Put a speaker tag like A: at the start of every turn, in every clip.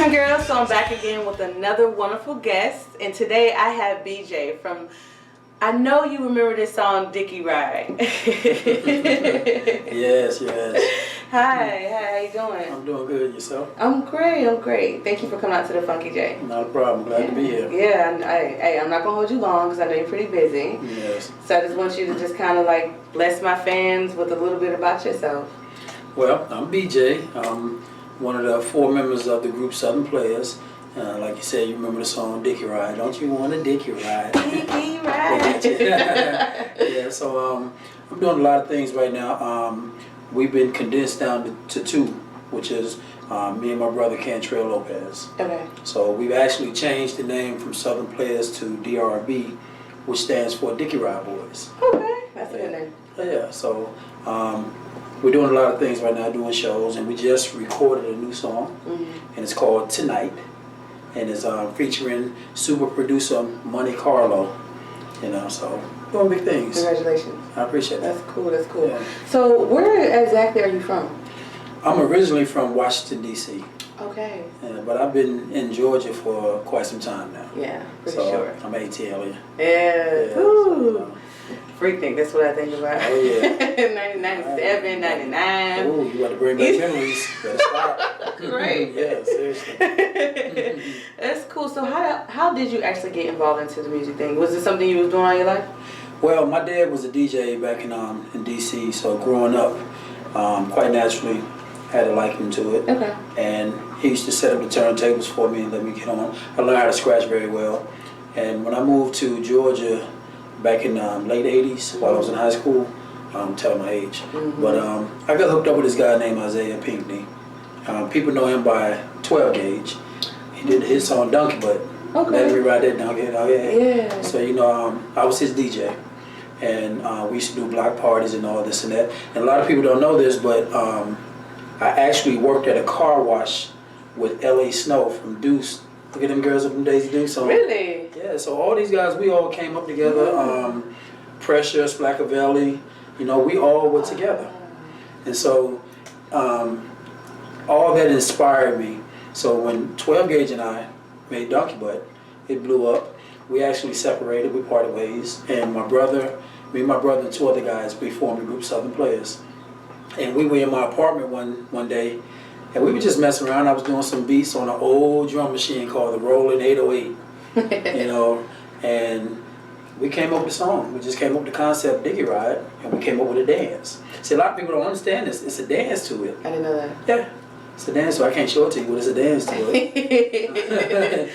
A: morning, girls. So I'm back again with another wonderful guest, and today I have BJ from. I know you remember this song, Dickey Ride.
B: Yes.
A: Hi, how you doing?
B: I'm doing good. Yourself?
A: I'm great. Thank you for coming out to the Funky J.
B: Not a problem. Glad to be here.
A: Yeah, I'm not gonna hold you long because I know you're pretty busy.
B: Yes.
A: So I just want you to just kind of like bless my fans with a little bit about yourself.
B: Well, I'm BJ. I'm one of the 4 members of the group Southern Playas. Like you said, you remember the song Dickey Ride. Don't you want a Dickey Ride?
A: Dickey Ride.
B: Yeah, so I'm doing a lot of things right now. We've been condensed down to 2, which is me and my brother Cantrell Lopez.
A: Okay.
B: So we've actually changed the name from Southern Playas to DRB, which stands for Dickey Ride Boys.
A: Okay, that's a good name.
B: Yeah, so we're doing a lot of things right now, doing shows, and we just recorded a new song, and it's called Tonight, and it's featuring super producer Monte Carlo, so doing big things.
A: Congratulations.
B: I appreciate that.
A: That's cool. Yeah.
B: So
A: where exactly are you from?
B: I'm originally from Washington, D.C.
A: Okay.
B: But I've been in Georgia for quite some time now.
A: Yeah, pretty sure.
B: I'm ATL.
A: Yeah. Ooh. Freaking, that's what I think about.
B: Oh, yeah.
A: 97, 99.
B: Ooh, you got to bring back memories. Better stop.
A: Great.
B: Yeah, seriously.
A: That's cool. So how did you actually get involved into the music thing? Was it something you was doing all your life?
B: Well, my dad was a DJ back in D.C., so growing up, quite naturally, had a liking to it.
A: Okay.
B: And he used to set up the turntables for me and let me get on. I learned how to scratch very well. And when I moved to Georgia back in late 80s, while I was in high school, I'm telling my age, but I got hooked up with this guy named Isaiah Pinckney. People know him by 12 Gauge. He did his song Donkey Butt.
A: Okay.
B: Let me ride that donkey.
A: Yeah.
B: So I was his DJ, and we used to do block parties and all this and that. And a lot of people don't know this, but I actually worked at a car wash with L.A. Snow from Deuce. Look at them girls up from Daisy Deuce. So,
A: really?
B: yeah, so all these guys, we all came up together. Pressure, Splackavelli, we all were together. And so all that inspired me. So when 12 Gauge and I made Donkey Butt, it blew up. We actually separated, we parted ways. And me and my brother and 2 other guys, we formed the group Southern Playas. And we were in my apartment one day, and we were just messing around. I was doing some beats on an old drum machine called the Rollin' 808, and we came up with a song. We just came up with the concept Dickey Ride, and we came up with a dance. See, a lot of people don't understand this. It's a dance to it.
A: I didn't know that.
B: Yeah, it's a dance to it. I can't show it to you, but it's a dance to it.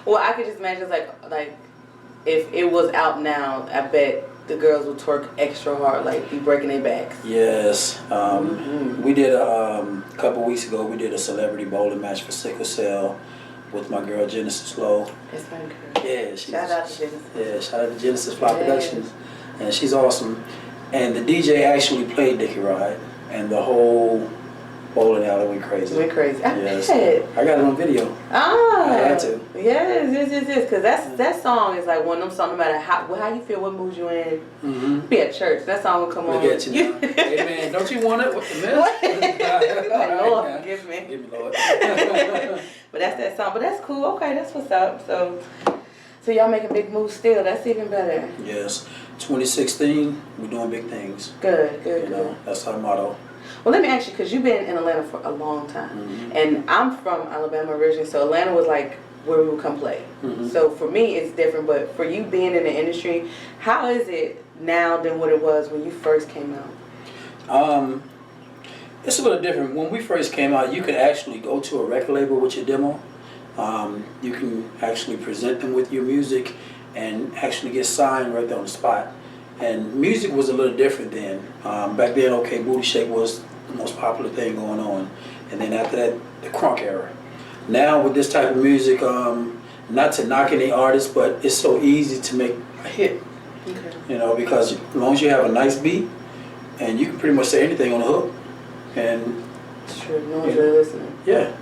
A: Well, I could just imagine like if it was out now, I bet the girls would twerk extra hard, like be breaking their backs.
B: Yes. We did a couple weeks ago. We did a celebrity bowling match for Sickle Cell with my girl Genesis Lowe.
A: It's been good.
B: Yeah,
A: shout out to Genesis.
B: Yeah, shout out to Genesis Fly Productions, and she's awesome. And the DJ actually played Dickey Ride, and the whole bowling alley went crazy.
A: I bet.
B: I got it on video.
A: Ah.
B: I had to.
A: Yes. Because that song is like one of them songs. No matter how you feel, what mood you in. Be at church. That song will come on.
B: Look at you now. Hey man, don't you want it? What the mess?
A: Lord, forgive me.
B: Give me, Lord.
A: But that's that song. But that's cool. Okay, that's what's up. So y'all making big moves still. That's even better.
B: Yes. 2016, we're doing big things.
A: Good.
B: That's our motto.
A: Well, let me ask you, because you've been in Atlanta for a long time, and I'm from Alabama originally, so Atlanta was like where we would come play. So for me, it's different. But for you being in the industry, how is it now than what it was when you first came out?
B: It's a little different. When we first came out, you could actually go to a record label with your demo. You can actually present them with your music and actually get signed right there on the spot. And music was a little different then. Back then, okay, booty shake was the most popular thing going on. And then after that, the crunk era. Now with this type of music, not to knock any artist, but it's so easy to make a hit. Okay. You know, because as long as you have a nice beat, and you can pretty much say anything on the hook. And
A: it's true, no one's really listening.
B: Yeah.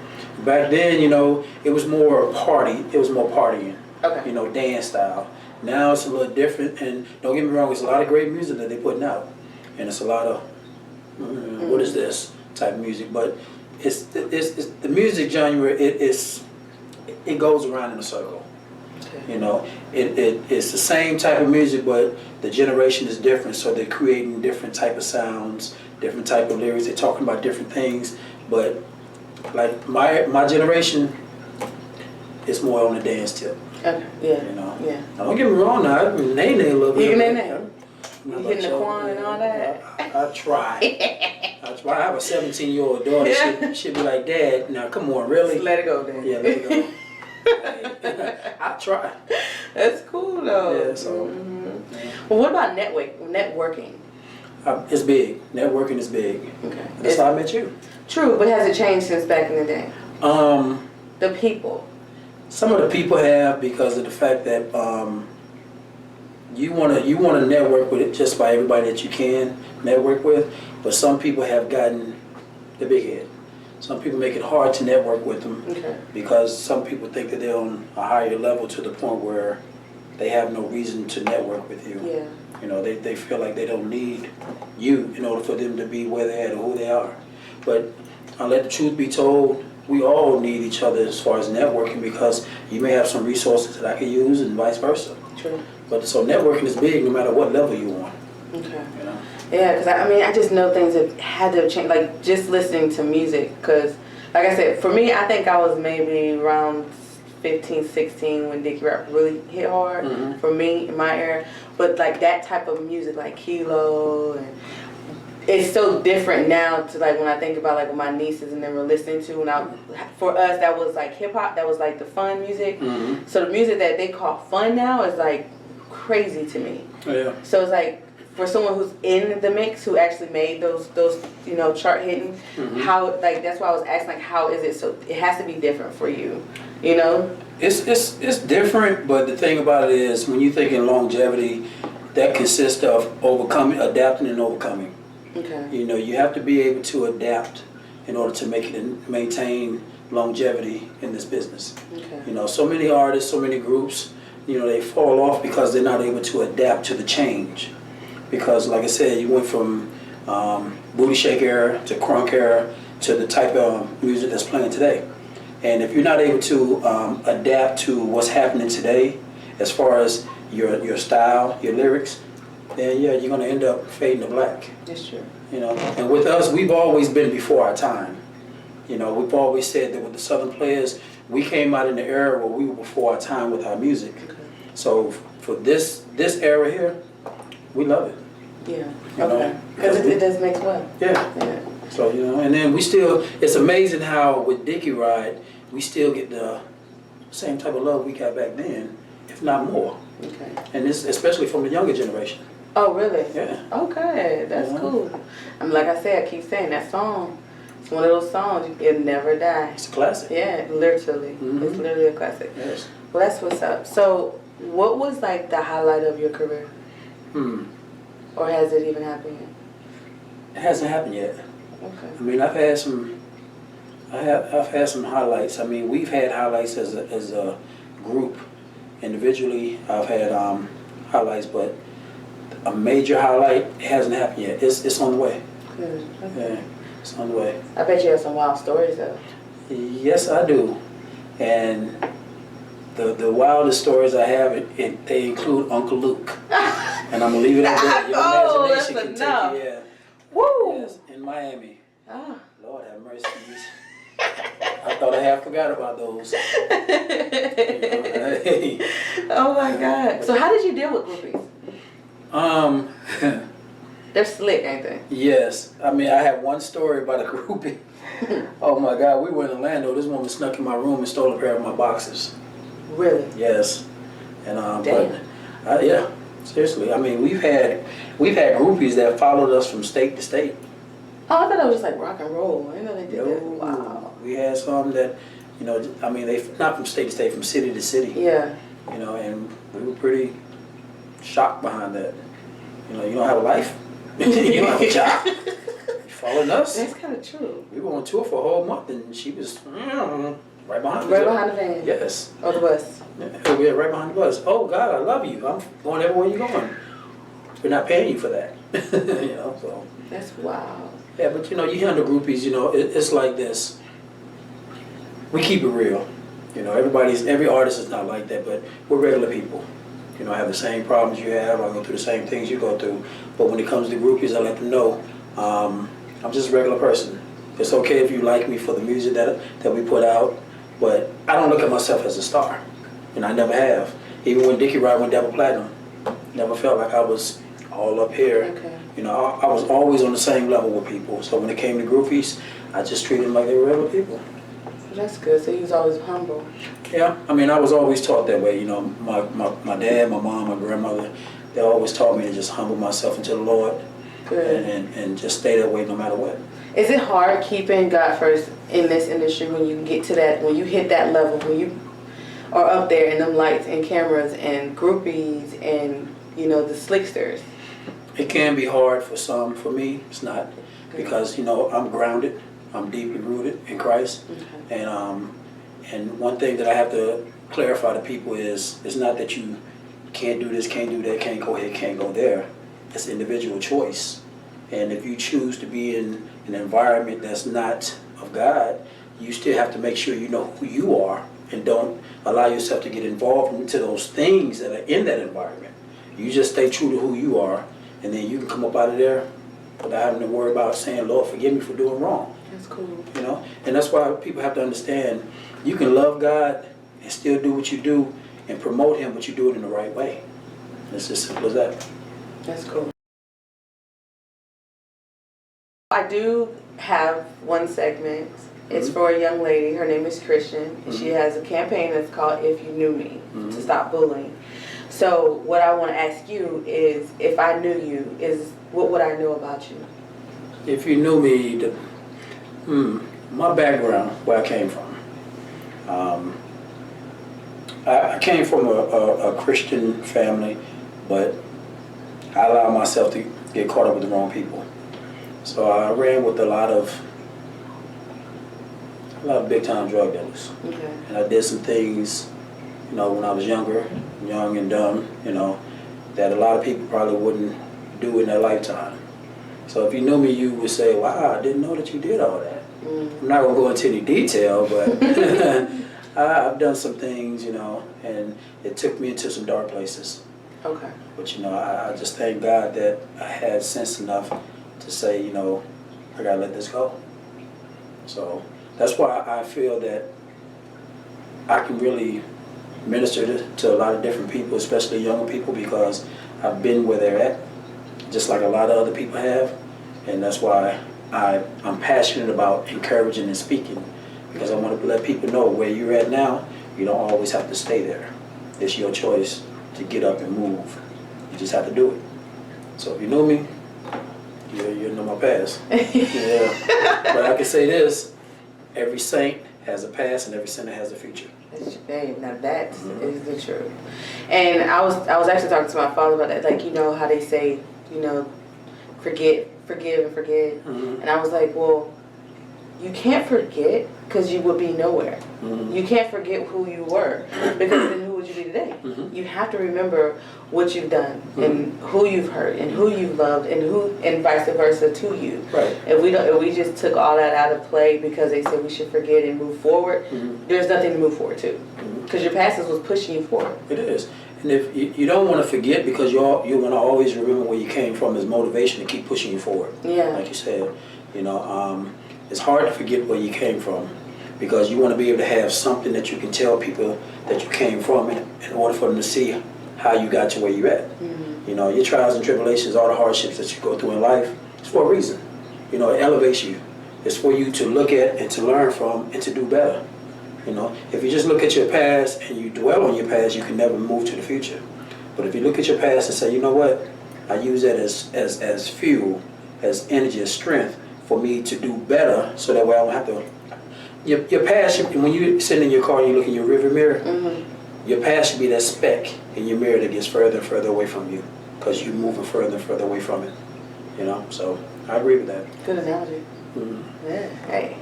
B: Back then, you know, it was more party. It was more partying.
A: Okay.
B: You know, dance style. Now it's a little different, and don't get me wrong, it's a lot of great music that they're putting out, and it's a lot of what is this type of music. But it's the music genre. It goes around in a circle. Okay. You know, it's the same type of music, but the generation is different. So they're creating different type of sounds, different type of lyrics. They're talking about different things, but like my generation, it's more on the dance tip.
A: Okay. Yeah.
B: You know.
A: Yeah.
B: Now, don't get me wrong. Now I can nay a little bit.
A: You can nay. You hitting the quan and all that.
B: I try. I try. I have a 17-year-old daughter.
A: Yeah.
B: She'll be like, "Dad, now come on, really?"
A: Just let it go, then.
B: Yeah, let it go. I try.
A: That's cool though.
B: Yeah. So.
A: Yeah. Well, what about networking?
B: It's big. Networking is big.
A: Okay.
B: That's how I met you.
A: True, but has it changed since back in the day? The people.
B: Some of the people have, because of the fact that you wanna network with just by everybody that you can network with, but some people have gotten the big head. Some people make it hard to network with them because some people think that they're on a higher level to the point where they have no reason to network with you.
A: Yeah.
B: You know, they feel like they don't need you in order for them to be where they're at or who they are. But I'll let the truth be told, we all need each other as far as networking, because you may have some resources that I can use and vice versa.
A: True.
B: But so networking is big no matter what level you're on.
A: Okay.
B: You know?
A: Yeah, because I just know things have had to change, like just listening to music, because like I said, for me, I think I was maybe around 15, 16 when Dickey Ride really hit hard for me in my era. But like that type of music, like Kilo, and it's so different now to like when I think about like what my nieces and them were listening to. And for us, that was like hip hop. That was like the fun music. So the music that they call fun now is like crazy to me.
B: Yeah.
A: So it's like for someone who's in the mix, who actually made those you know chart hitting, how like that's why I was asking like how is it? So it has to be different for you, you know.
B: It's different, but the thing about it is when you think in longevity, that consists of overcoming, adapting, and overcoming.
A: Okay.
B: You know, you have to be able to adapt in order to make it and maintain longevity in this business.
A: Okay.
B: You know, so many artists, so many groups, you know, they fall off because they're not able to adapt to the change. Because, like I said, you went from booty shake era to crunk era to the type of music that's playing today. And if you're not able to adapt to what's happening today, as far as your style, your lyrics, then yeah, you're gonna end up fading to black.
A: That's true.
B: You know, and with us, we've always been before our time. You know, we've always said that with the Southern Playas, we came out in the era where we were before our time with our music. Okay. So for this era here, we love it.
A: Yeah. Okay. Because it does make well.
B: Yeah. So, you know, and then we still, it's amazing how with Dickey Ride, we still get the same type of love we got back then, if not more.
A: Okay.
B: And this especially from the younger generation.
A: Oh, really?
B: Yeah.
A: Okay, that's cool. I mean, like I said, I keep saying that song. It's one of those songs, it'll never die.
B: It's a classic.
A: Yeah, literally. It's literally a classic.
B: Yes.
A: Well, that's what's up. So, what was like the highlight of your career? Or has it even happened yet?
B: It hasn't happened yet.
A: Okay.
B: I mean, I've had some highlights. I mean, we've had highlights as a group. Individually, I've had highlights, but a major highlight, it hasn't happened yet. It's on the way.
A: Good. Okay.
B: Yeah, it's on the way.
A: I bet you have some wild stories though.
B: Yes, I do. And the wildest stories I have, they include Uncle Luke. And I'm gonna leave it at that. Your imagination can
A: enough.
B: take you. Yeah.
A: Woo!
B: Yes, in Miami.
A: Ah.
B: Lord have mercy. I thought I half forgot about those. Hey.
A: Oh my God. So how did you deal with groupies? They're slick, ain't they?
B: Yes. I mean, I have one story about a groupie. Oh my God, we were in Orlando. This woman snuck in my room and stole a pair of my boxers.
A: Really?
B: Yes. And
A: Damn.
B: but yeah, seriously. I mean, we've had groupies that followed us from state to state.
A: Oh, I thought it was just like rock and roll. I didn't know they did that. Wow.
B: We had some that, you know, I mean, they not from state to state, from city to city.
A: Yeah.
B: You know, and we were pretty shocked behind that. You know, you don't have a life. You don't have a job. You following us.
A: That's kind of true.
B: We were on tour for a whole month, and she was right behind.
A: Right behind the van.
B: Yes.
A: Or the bus.
B: Yeah, we were right behind the bus. Oh God, I love you. I'm going everywhere you're going. We're not paying you for that. You know, so.
A: That's wild.
B: Yeah, but you know, you handle groupies. You know, it's like this. We keep it real. You know, every artist is not like that, but we're regular people. You know, I have the same problems you have. I go through the same things you go through. But when it comes to groupies, I let them know I'm just a regular person. It's okay if you like me for the music that we put out, but I don't look at myself as a star, and I never have. Even when Dickey Ride went double platinum, never felt like I was all up here.
A: Okay.
B: You know, I was always on the same level with people. So when it came to groupies, I just treated them like they were regular people.
A: That's good. So he was always humble.
B: Yeah, I mean, I was always taught that way. You know, my dad, my mom, my grandmother, they always taught me to just humble myself into the Lord.
A: Good.
B: And just stay that way no matter what.
A: Is it hard keeping God first in this industry when you get to that, when you hit that level, when you are up there in them lights and cameras and groupies and, you know, the slicksters?
B: It can be hard for some. For me, it's not, because, you know, I'm grounded. I'm deeply rooted in Christ. Okay. And one thing that I have to clarify to people is, it's not that you can't do this, can't do that, can't go here, can't go there. It's individual choice. And if you choose to be in an environment that's not of God, you still have to make sure you know who you are and don't allow yourself to get involved into those things that are in that environment. You just stay true to who you are, and then you can come up out of there without having to worry about saying, Lord, forgive me for doing wrong.
A: That's cool.
B: You know, and that's why people have to understand, you can love God and still do what you do and promote Him, but you do it in the right way. It's as simple as that.
A: That's cool. I do have one segment. It's for a young lady. Her name is Christian. And she has a campaign that's called If You Knew Me, to stop bullying. So what I want to ask you is, if I knew you, what would I know about you?
B: If you knew me, my background, where I came from. I came from a Christian family, but I allowed myself to get caught up with the wrong people. So I ran with a lot of big time drug dealers. Okay. And I did some things, you know, when I was young and dumb, you know, that a lot of people probably wouldn't do in their lifetime. So if you knew me, you would say, wow, I didn't know that you did all that. I'm not going to go into any detail, but I've done some things, you know, and it took me into some dark places. Okay. But, you know, I just thank God that I had sense enough to say, you know, I got to let this go. So that's why I feel that I can really minister to a lot of different people, especially younger people, because I've been where they're at, just like a lot of other people have. And that's why I'm passionate about encouraging and speaking, because I want to let people know where you're at now, you don't always have to stay there. It's your choice to get up and move. You just have to do it. So if you know me, you know my past. Yeah. But I can say this, every saint has a past and every sinner has a future.
A: Hey, now that is the truth. And I was actually talking to my father about that, like, you know how they say, you know, forgive and forget. And I was like, well, you can't forget because you would be nowhere. You can't forget who you were, because then who would you be today? You have to remember what you've done and who you've hurt and who you've loved and vice versa to you. Right. If we just took all that out of play because they said we should forget and move forward, there's nothing to move forward to, because your past was pushing you forward. It is. And if you don't want to forget, because you want to always remember where you came from as motivation to keep pushing you forward. Yeah. Like you said, you know, it's hard to forget where you came from,
B: because you want to be able to have something that you can tell people that you came from in order for them to see how you got to where you're at. You know, your trials and tribulations, all the hardships that you go through in life, it's for a reason. You know, it elevates you. It's for you to look at and to learn from and to do better. You know, if you just look at your past and you dwell on your past, you can never move to the future. But if you look at your past and say, you know what, I use that as fuel, as energy, as strength for me to do better, so that way I don't have to. Your past, when you sit in your car and you look in your rearview mirror, your past should be that speck in your mirror that gets further and further away from you, because you're moving further and further away from it. You know, so I agree with that.
A: Good analogy. Yeah. Hey,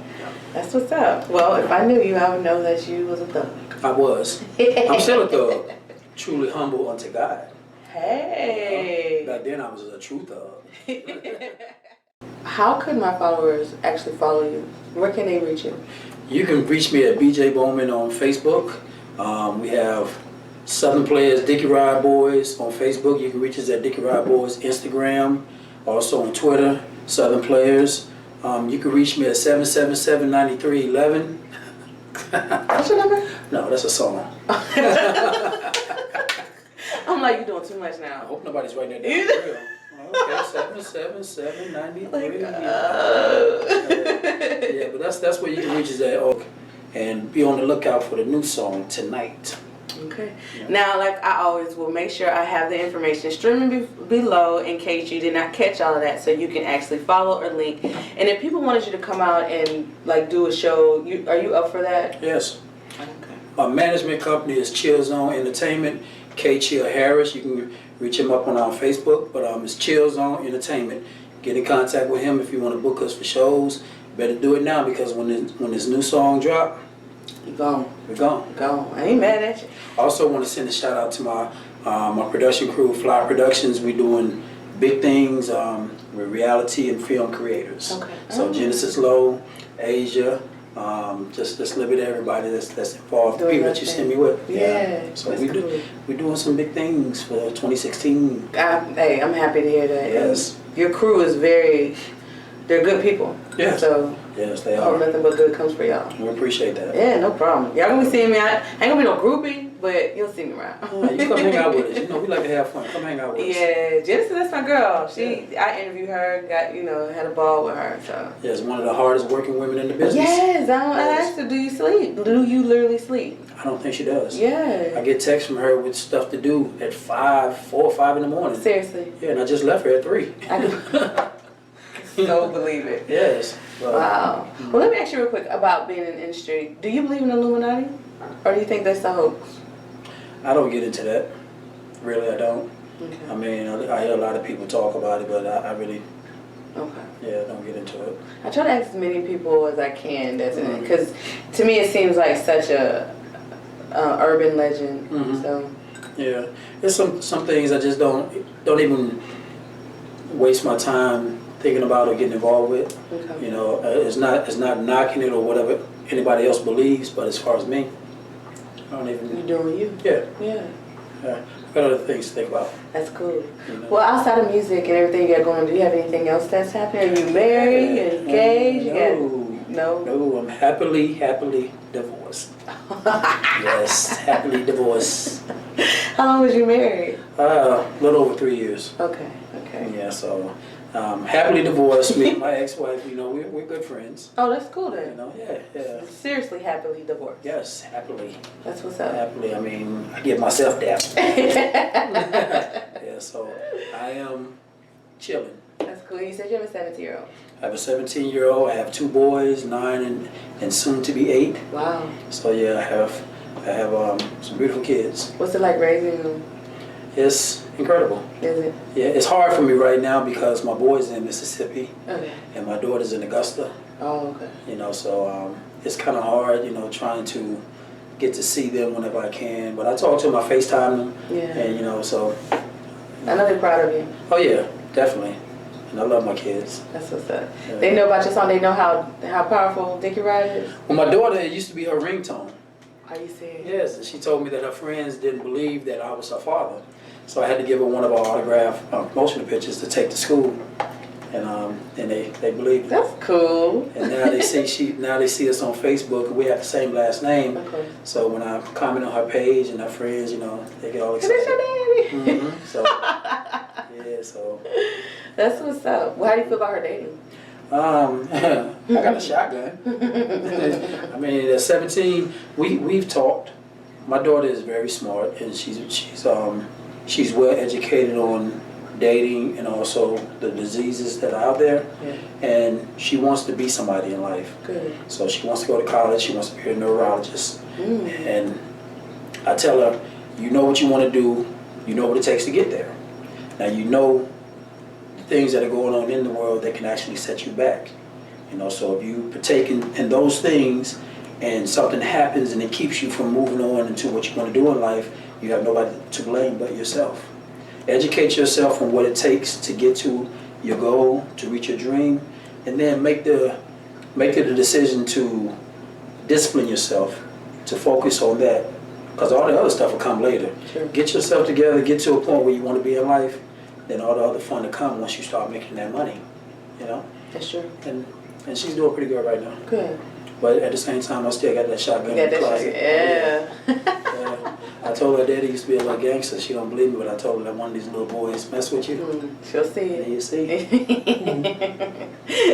A: that's what's up. Well, if I knew you, I would know that you was a thug.
B: I was. I'm still a thug. Truly humble unto God.
A: Hey.
B: Back then I was a true thug.
A: How could my followers actually follow you? Where can they reach you?
B: You can reach me at BJ Bowman on Facebook. We have Southern Playas, Dickey Ride Boys on Facebook. You can reach us at Dickey Ride Boys Instagram. Also on Twitter, Southern Players. You can reach me at 777-9311.
A: What's your number?
B: No, that's a song.
A: I'm like, you're doing too much now.
B: I hope nobody's writing that down for real. Okay, 777-93. Yeah, but that's where you can reach us at. And be on the lookout for the new song tonight.
A: Okay. Yeah. Now, like I always will make sure I have the information streaming below in case you did not catch all of that, so you can actually follow or link. And if people wanted you to come out and like do a show, are you up for that?
B: Yes.
A: Okay.
B: My management company is Chill Zone Entertainment. K. Chill Harris. You can reach him up on our Facebook, but it's Chill Zone Entertainment. Get in contact with him if you want to book us for shows. Better do it now, because when this new song drop,
A: you're gone.
B: We're gone.
A: Gone. I ain't mad at you.
B: I also want to send a shout out to my production crew, Fly Productions. We're doing big things with reality and film creators.
A: Okay.
B: So Genesis Low, Asia, just a little bit of everybody that's involved. The people that you send me with.
A: Yeah.
B: So we're doing some big things for 2016.
A: Hey, I'm happy to hear that.
B: Yes.
A: Your crew is they're good people.
B: Yes.
A: So
B: yes, they
A: I
B: are.
A: hope nothing but good comes for y'all.
B: We appreciate that.
A: Yeah, no problem. Y'all gonna be seeing me. I ain't gonna be no groupie, but you'll see me around.
B: You come hang out with us. You know, we like to have fun. Come hang out with us.
A: Yeah, Genesis, that's my girl. I interviewed her, had a ball with her. So.
B: Yes, one of the hardest working women in the business.
A: Yes, I asked her, do you sleep? Do you literally sleep?
B: I don't think she does.
A: Yeah.
B: I get texts from her with stuff to do at 4 or 5 in the morning.
A: Seriously?
B: Yeah, and I just left her at 3.
A: So believe it.
B: Yes.
A: Wow. Well, let me ask you real quick about being in the industry. Do you believe in Illuminati? Or do you think that's a hoax?
B: I don't get into that. Really, I don't.
A: Okay.
B: I mean, I hear a lot of people talk about it, but I really,
A: okay.
B: I don't get into it.
A: I try to ask as many people as I can, doesn't it? Because to me it seems like such a urban legend. So. Yeah.
B: There's some things I just don't even waste my time thinking about or getting involved with.
A: Okay.
B: You know, it's not knocking it or whatever anybody else believes, but as far as me, I don't even.
A: You're doing you.
B: Yeah.
A: Yeah.
B: I've got other things to think about.
A: That's cool.
B: You know?
A: Well, outside of music and everything you got going on, do you have anything else that's happening? Are you married? Engaged?
B: No, I'm happily divorced. Yes, happily divorced.
A: How long was you married?
B: A little over 3 years.
A: Okay.
B: Yeah, so happily divorced. Me and my ex-wife, you know, we're good friends.
A: Oh, that's cool then.
B: You know, yeah.
A: Seriously, happily divorced.
B: Yes, happily.
A: That's what's up.
B: Happily, I mean, I give myself that. Yeah, so I am chilling.
A: That's cool. You said you have a 17-year-old.
B: I have a 17-year-old. I have 2 boys, 9 and soon to be 8.
A: Wow.
B: So yeah, I have some beautiful kids.
A: What's it like raising them?
B: It's incredible.
A: Is it?
B: Yeah, it's hard for me right now because my boy's in Mississippi.
A: Okay.
B: And my daughter's in Augusta.
A: Oh, okay.
B: You know, so it's kind of hard, you know, trying to get to see them whenever I can. But I talk to them, I FaceTime them.
A: Yeah.
B: And, you know, so.
A: I know they're proud of you.
B: Oh, yeah, definitely. And I love my kids.
A: That's what's up.
B: Yeah.
A: They know about your song. They know how powerful Dickey Ride is.
B: Well, my daughter, it used to be her ringtone.
A: Are you serious?
B: Yes, and she told me that her friends didn't believe that I was her father. So I had to give her one of our autographed promotional pictures to take to school. and they believed it.
A: That's cool.
B: And now they see us on Facebook, and we have the same last name.
A: Okay.
B: So when I comment on her page and her friends, you know, they get all excited.
A: It's your daddy.
B: Mm-hmm. So yeah, so
A: that's what's up. Well, how do you feel about her dating?
B: I got a shotgun. I mean, at 17, we've talked. My daughter is very smart, and she's well educated on dating and also the diseases that are out there. Yeah. And she wants to be somebody in life.
A: Good.
B: So she wants to go to college. She wants to be a neurologist. And I tell her, you know what you want to do. You know what it takes to get there. Now you know the things that are going on in the world that can actually set you back. You know, so if you partake in those things and something happens and it keeps you from moving on into what you want to do in life, you have nobody to blame but yourself. Educate yourself on what it takes to get to your goal, to reach your dream, and then make the decision to discipline yourself, to focus on that, because all the other stuff will come later.
A: Sure.
B: Get yourself together, get to a point where you want to be in life, then all the other fun will come once you start making that money, you know?
A: That's true.
B: And she's doing pretty good right now.
A: Good.
B: But at the same time, I still got that shotgun in the closet.
A: Yeah.
B: Yeah. I told her daddy used to be a little gangster. She don't believe me, but I told her that one of these little boys mess with you.
A: She'll see it.
B: And you see.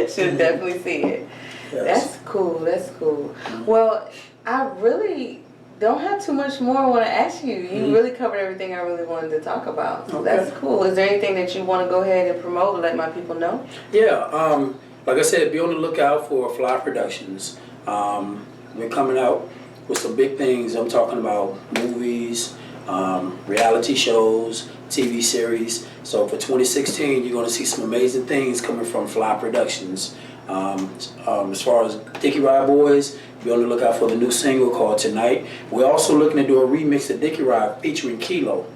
A: She'll definitely see it.
B: Yes.
A: That's cool. That's cool. Well, I really don't have too much more I want to ask you. You really covered everything I really wanted to talk about. So that's cool. Is there anything that you want to go ahead and promote and let my people know?
B: Yeah. Like I said, be on the lookout for Fly Productions. We're coming out with some big things. I'm talking about movies, reality shows, TV series. So for 2016, you're going to see some amazing things coming from Fly Productions. As far as Dickey Ride Boys, be on the lookout for the new single called Tonight. We're also looking to do a remix of Dickey Ride featuring Kilo.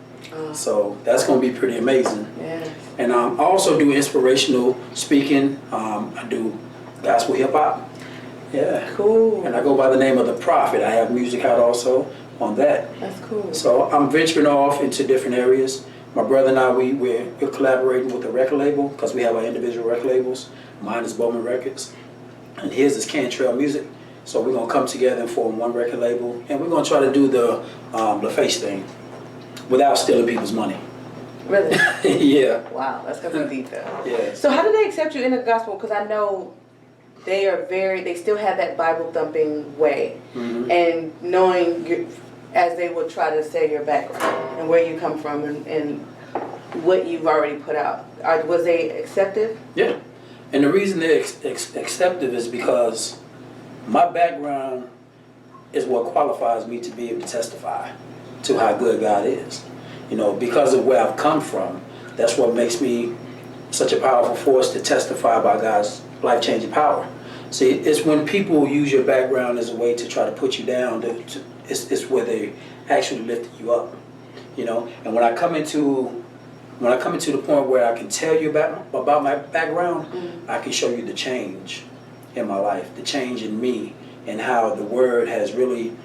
B: So that's going to be pretty amazing.
A: Yeah.
B: And I also do inspirational speaking. I do gospel hip hop. Yeah.
A: Cool.
B: And I go by the name of The Prophet. I have music out also on that.
A: That's cool.
B: So I'm venturing off into different areas. My brother and I, we're collaborating with the record label because we have our individual record labels. Mine is Bowman Records, and his is Cantrell Music. So we're gonna come together and form one record label, and we're gonna try to do the face thing without stealing people's money.
A: Really?
B: Yeah.
A: Wow, that's gonna be deep though.
B: Yeah.
A: So how do they accept you in the gospel? Because I know they still have that Bible thumping way, and knowing as they will try to say your background and where you come from and what you've already put out. Was they acceptive?
B: Yeah. And the reason they're acceptive is because my background is what qualifies me to be able to testify to how good God is. You know, because of where I've come from, that's what makes me such a powerful force to testify about God's life-changing power. See, it's when people use your background as a way to try to put you down, it's where they actually lift you up. You know, and when I come into the point where I can tell you about my background, I can show you the change in my life, the change in me, and how the Word has really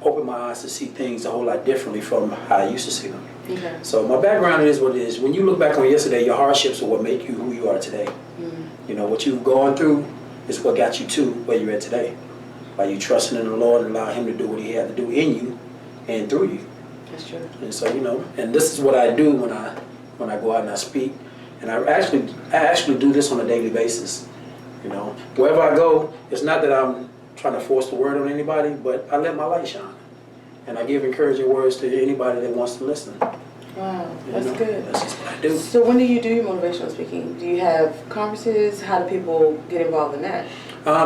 B: opened my eyes to see things a whole lot differently from how I used to see them.
A: Okay.
B: So my background is what it is. When you look back on yesterday, your hardships are what make you who you are today. You know, what you've gone through is what got you to where you're at today. By you trusting in the Lord and allow Him to do what He had to do in you and through you.
A: That's true.
B: And so, you know, and this is what I do when I go out and I speak. And I actually do this on a daily basis. You know, wherever I go, it's not that I'm trying to force the word on anybody, but I let my light shine. And I give encouraging words to anybody that wants to listen.
A: Wow, that's good.
B: That's just what I do.
A: So when do you do your motivational speaking? Do you have conferences? How do people get involved in that?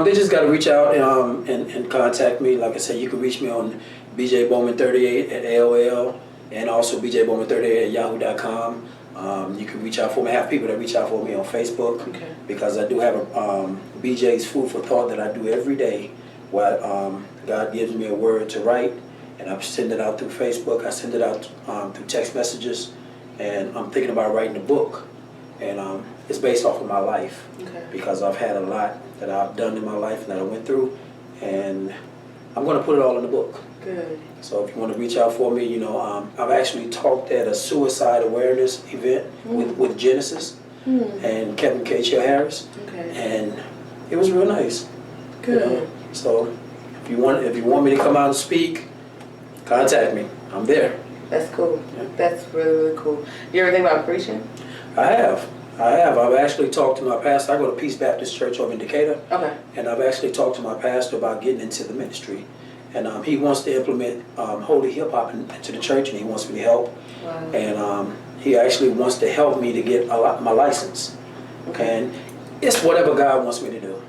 B: They just got to reach out and contact me. Like I said, you can reach me on bjbowman38 at AOL and also bjbowman38 at yahoo.com. You can reach out for me. I have people that reach out for me on Facebook because I do have a BJ's Food for Thought that I do every day while God gives me a word to write. And I send it out through Facebook. I send it out through text messages. And I'm thinking about writing a book. And it's based off of my life because I've had a lot that I've done in my life and that I went through. And I'm going to put it all in the book.
A: Good.
B: So if you want to reach out for me, you know, I've actually talked at a suicide awareness event with Genesis. and Kevin K. Harris.
A: Okay.
B: And it was real nice.
A: Good.
B: You know? So if you want me to come out and speak, contact me. I'm there.
A: That's cool.
B: Yeah.
A: That's really, really cool. You ever think about preaching?
B: I have. I've actually talked to my pastor. I go to Peace Baptist Church over in Decatur.
A: Okay.
B: And I've actually talked to my pastor about getting into the ministry. And he wants to implement holy hip hop into the church, and he wants me to help.
A: Wow.
B: And he actually wants to help me to get my license.
A: Okay.
B: And it's whatever God wants me to do.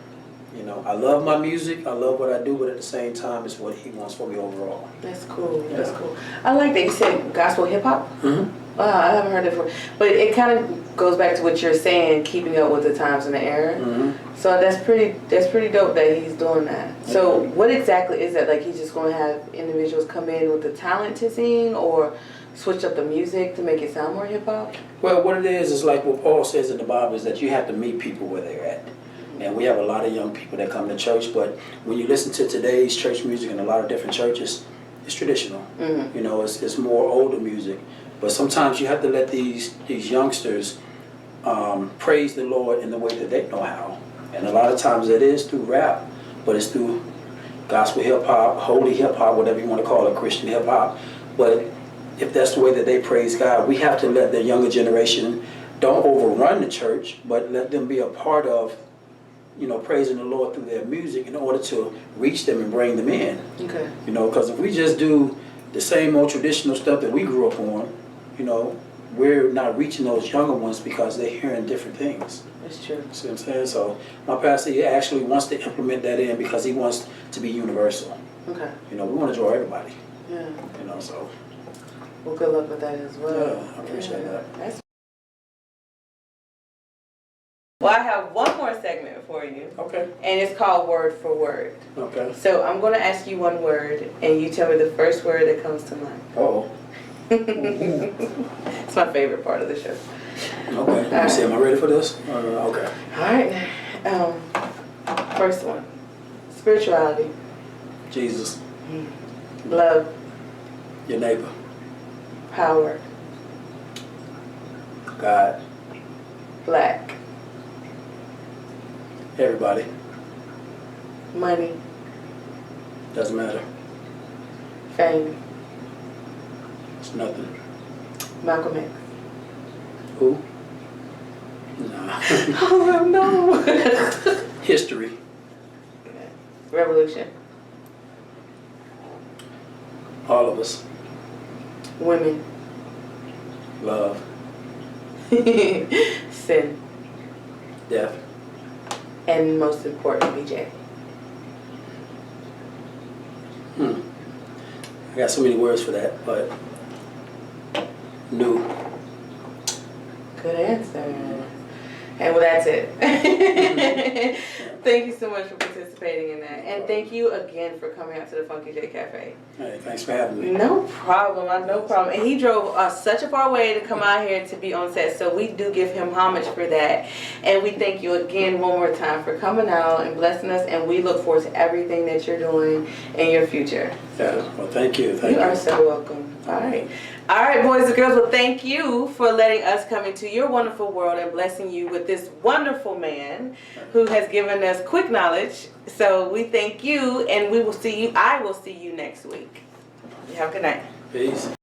B: You know, I love my music, I love what I do, but at the same time, it's what he wants for me overall.
A: That's cool.
B: Yeah.
A: That's cool. I like that you said gospel hip hop.
B: Mm-hmm.
A: Wow, I haven't heard it before. But it kind of goes back to what you're saying, keeping up with the times and the era.
B: Mm-hmm.
A: So that's pretty dope that he's doing that. So what exactly is that? Like he's just going to have individuals come in with the talent to sing, or switch up the music to make it sound more hip hop?
B: Well, what it is like what Paul says in the Bible is that you have to meet people where they're at. And we have a lot of young people that come to church, but when you listen to today's church music in a lot of different churches, it's traditional.
A: Mm-hmm.
B: You know, it's more older music. But sometimes you have to let these youngsters praise the Lord in the way that they know how. And a lot of times it is through rap, but it's through gospel hip hop, holy hip hop, whatever you want to call it, Christian hip hop. But if that's the way that they praise God, we have to let the younger generation don't overrun the church, but let them be a part of, you know, praising the Lord through their music in order to reach them and bring them in.
A: Okay.
B: You know, because if we just do the same old traditional stuff that we grew up on, you know, we're not reaching those younger ones because they're hearing different things.
A: That's true.
B: See what I'm saying? So my pastor, he actually wants to implement that in because he wants to be universal.
A: Okay.
B: You know, we want to draw everybody.
A: Yeah.
B: You know, so.
A: Well, good luck with that as well.
B: Yeah, I appreciate that.
A: That's well, I have one more segment for you.
B: Okay.
A: And it's called Word for Word.
B: Okay.
A: So I'm going to ask you one word, and you tell me the first word that comes to mind.
B: Uh-oh.
A: It's my favorite part of the show.
B: Okay. Let me see. Am I ready for this? Okay.
A: All right. First one. Spirituality.
B: Jesus.
A: Love.
B: Your neighbor.
A: Power.
B: God.
A: Black.
B: Everybody.
A: Money.
B: Doesn't matter.
A: Fame.
B: It's nothing.
A: Malcolm X.
B: Who? Nah.
A: Oh no.
B: History.
A: Revolution.
B: All of us.
A: Women.
B: Love.
A: Sin.
B: Death.
A: And most important, BJ.
B: I got so many words for that, but new.
A: Good answer. And well, that's it. Thank you so much for participating in that. And thank you again for coming out to the Funky J Cafe.
B: Hey, thanks for having me.
A: No problem. No problem. And he drove such a far way to come out here to be on set. So we do give him homage for that. And we thank you again one more time for coming out and blessing us. And we look forward to everything that you're doing in your future.
B: Yeah, well, thank you. Thank you.
A: You are so welcome. All right. All right, boys and girls. Well, thank you for letting us come into your wonderful world and blessing you with this wonderful man who has given us quick knowledge. So we thank you, and we will see you. I will see you next week. You have a good night.
B: Peace.